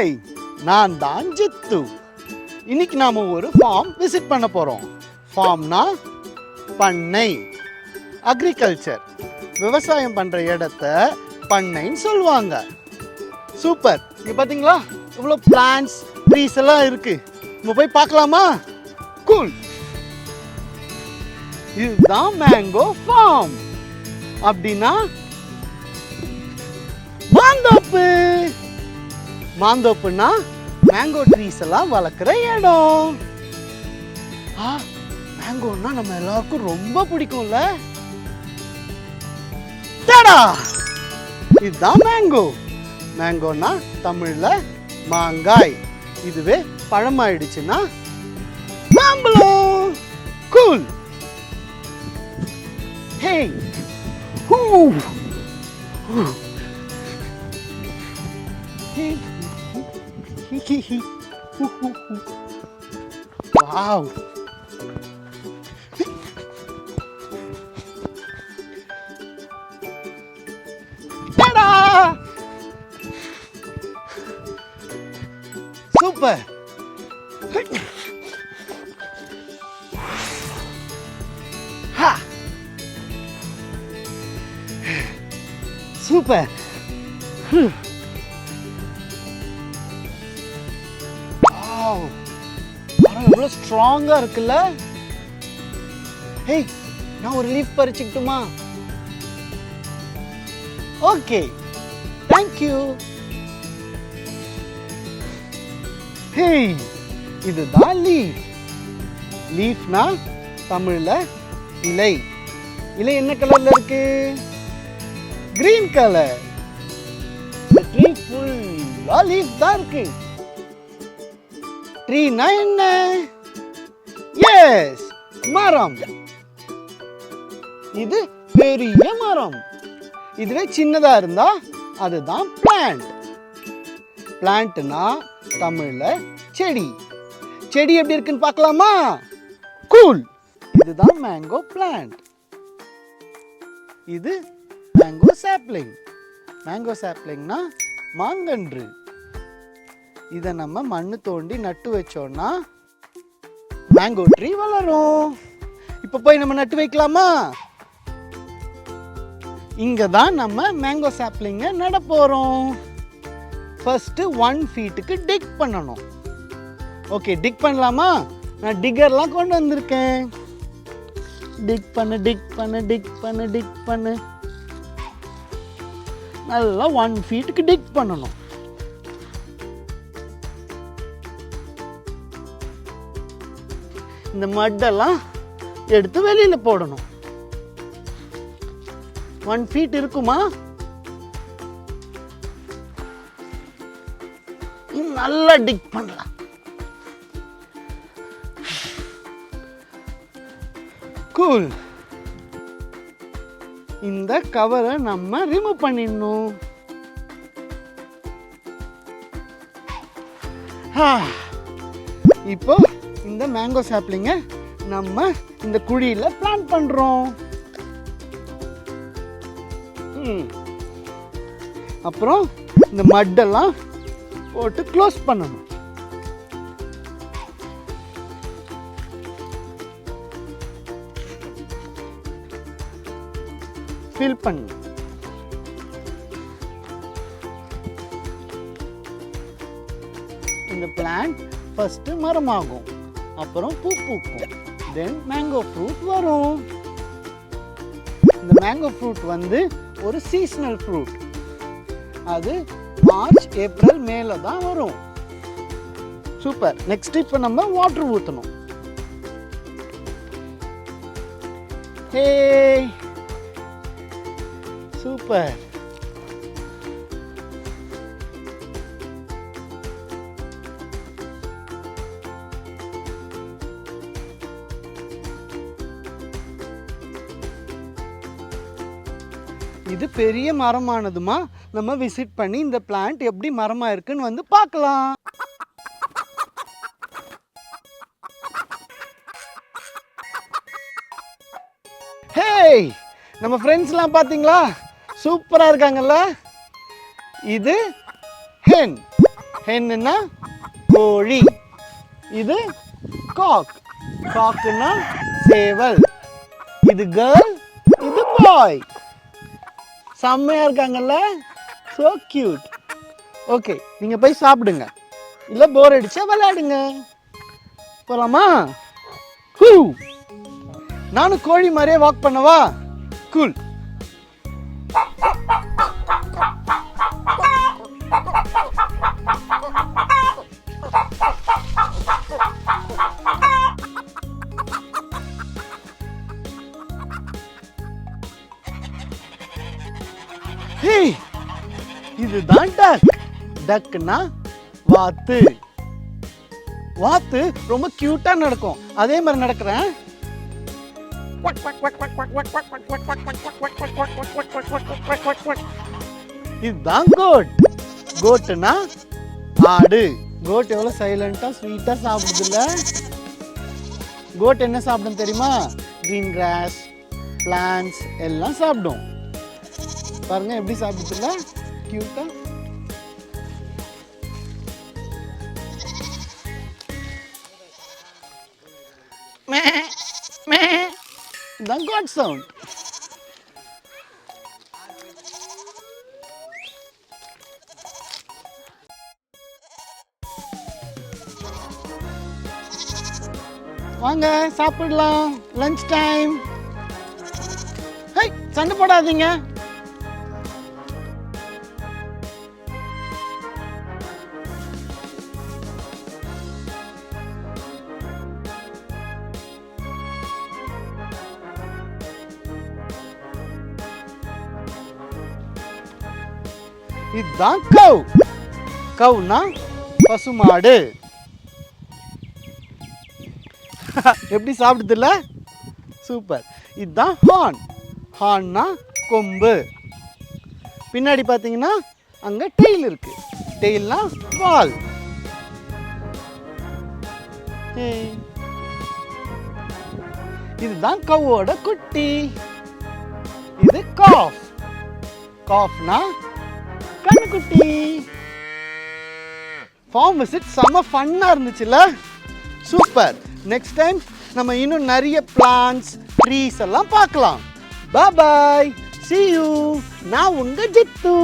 Hi, நான் தான் ஜித்து. இன்னைக்கு நாம ஒரு ஃபார்ம் விசிட் பண்ண போறோம். ஃபார்ம்னா பண்ணை, அக்ரிகல்ச்சர், விவசாயம் பண்ற இடத்த பண்ணைன்னு சொல்லுவாங்க. சூப்பர். இங்க பாத்தீங்களா இவ்வளோ பிளான்ட்ஸ், ட்ரீஸ் எல்லாம் இருக்கு. நம்ம போய் பார்க்கலாமா? கூல். இதுதான் மேங்கோ ஃபார்ம். அப்படின்னா மாந்தோப்பு. மாந்தோப்புனா மேங்கோ ட்ரீஸ் எல்லாம் வளர்க்குற இடம். மேங்கோன்னா நம்ம எல்லாருக்கும் ரொம்ப பிடிக்கும்ல. தடா, இதுதான் மேங்கோ. மேங்கோன்னா தமிழ்ல மாங்காய். இதுவே பழமாயிடுச்சுன்னா மாம்பழம். கூல். ஹே, wow. Ta-da! Super. Ha. Super. எவ்வளோ ஸ்ட்ராங்கா இருக்குல்ல. ஹேய், நான் ஒரு லீஃப் பறிச்சுக்கிட்டுமா? Okay, thank you. ஹேய், இதுதான் லீஃப். லீஃப்னா தமிழ்ல இலை. இலை என்ன கலர்ல இருக்கு? Green colour. இந்த ட்ரீ ஃபுல்லா லீஃப் தான் இருக்கு. ட்ரீனா என்ன? எஸ், மரம். இது பெரிய மரம். இதுவே சின்னதா இருந்தா அதுதான் பிளான்ட். பிளான்ட்னா தமிழ்ல செடி. செடி எப்படி இருக்குன்னு பார்க்கலாமா? கூல். இதுதான் மேங்கோ பிளான்ட். இது மேங்கோ சாப்லிங். மேங்கோ சாப்லிங்னா மாங்கன்று. இதை நம்ம மண்ணு தோண்டி நட்டு வச்சோம்னா மேங்கோ ட்ரீ வளரும். இப்போ போய் நம்ம நட்டு வைக்கலாமா? இங்க தான் நம்ம மேங்கோ சாப்லிங்க நட போறோம். ஃபர்ஸ்ட் 1 ஃபீட்டுக்கு டிக் பண்ணணும். ஓகே, டிக் பண்ணலாமா? நான் டிக்கர்லாம் கொண்டு வந்திருக்கேன். டிக் பண்ணு, டிக் பண்ணு, டிக் பண்ணு, டிக் பண்ணு. நல்லா 1 ஃபீட்டுக்கு டிக் பண்ணணும். இந்த மட்டெல்லாம் எடுத்து வெளியில போடணும். 1 ஃபீட் இருக்குமா? நல்லா டிக் பண்ணலாம். கூல். இந்த கவரை நம்ம ரிமூவ் பண்ணிடணும். இப்போ இந்த மேங்கோ சாப்லிங்க நம்ம இந்த குழியில பிளான்ட் பண்றோம். அப்புறம் இந்த மட்டெல்லாம் போட்டு க்ளோஸ் பண்ணணும். ஃபில் பண்ணு. இந்த பிளான்ட் ஃபர்ஸ்ட் மரமாகும், அப்புறம் பூ பூக்கும், தென் மேங்கோ ஃப்ரூட் வரும். இந்த மேங்கோ ஃப்ரூட் வந்து ஒரு சீசனல் ஃப்ரூட். அது மார்ச், ஏப்ரல், மேல தான் வரும். சூப்பர். நெக்ஸ்ட் இப்போ நம்ம வாட்டர் ஊற்றணும். ஹே, சூப்பர். இது பெரிய மரமானதுமா நம்ம விசிட் பண்ணி இந்த பிளான்ட் எப்படி மரமா இருக்குன்னு வந்து பார்க்கலாம். ஹேய், நம்ம ஃப்ரெண்ட்ஸ்லாம் பார்த்தீங்களா? சூப்பராக இருக்காங்கல்ல. இது ஹென். ஹென்னுன்னா கோழி. இது காக். காக்குன்னா சேவல். இது கேர்ள், இது பாய். செம்மையா இருக்காங்கல்ல? So cute. ஓகே, நீங்க போய் சாப்பிடுங்க, இல்ல போர் அடிச்சா விளையாடுங்க. போலாமா? நானும் கோழி மாதிரியே வாக் பண்ணவா? கூல். இதுதான் டக். டக்னா வாத்து. வாத்து ரொம்ப கியூட்டா நடக்கும். அதே மாதிரி நடக்கிறேன். இதுதான் கோட். கோட்னா ஆடு. கோட் எவ்வளவு சைலண்டா ஸ்வீட்டா சாப்பிடுது இல்ல? கோட் என்ன சாப்பிடும் தெரியுமா? கிரீன் கிராஸ், பிளான்ட்ஸ் எல்லாம் சாப்பிடும். பாருங்க எப்படி சாப்பிடுது இல்ல? கியூட்டா. இதுதான் காட் சவுண்ட். வாங்க சாப்பிடலாம். Lunch time. ஹே, சண்டை போடாதீங்க. இதுதான் கவ். கவ்னா பசுமாடு. எப்படி சாப்பிடுது இல்ல? சூப்பர். இதுதான் ஹார்ன். ஹார்ன்னா கொம்பு. பின்னாடி பார்த்தீங்கன்னா அங்க டெயில் இருக்கு. டெயில்னா வால். இதுதான் கவ்வோட குட்டி. இது காஃப். காஃப்னா கண்ணுக்குட்டி. ஃபார்ம் விசிட் செம ஃபன்னா இருந்துச்சுல்ல? சூப்பர். நெக்ஸ்ட் டைம் நம்ம இன்னும் நிறைய பிளான்ட்ஸ், ட்ரீஸ் எல்லாம் பார்க்கலாம். பாய் பாய். See you. நான் உங்க ஜித்து.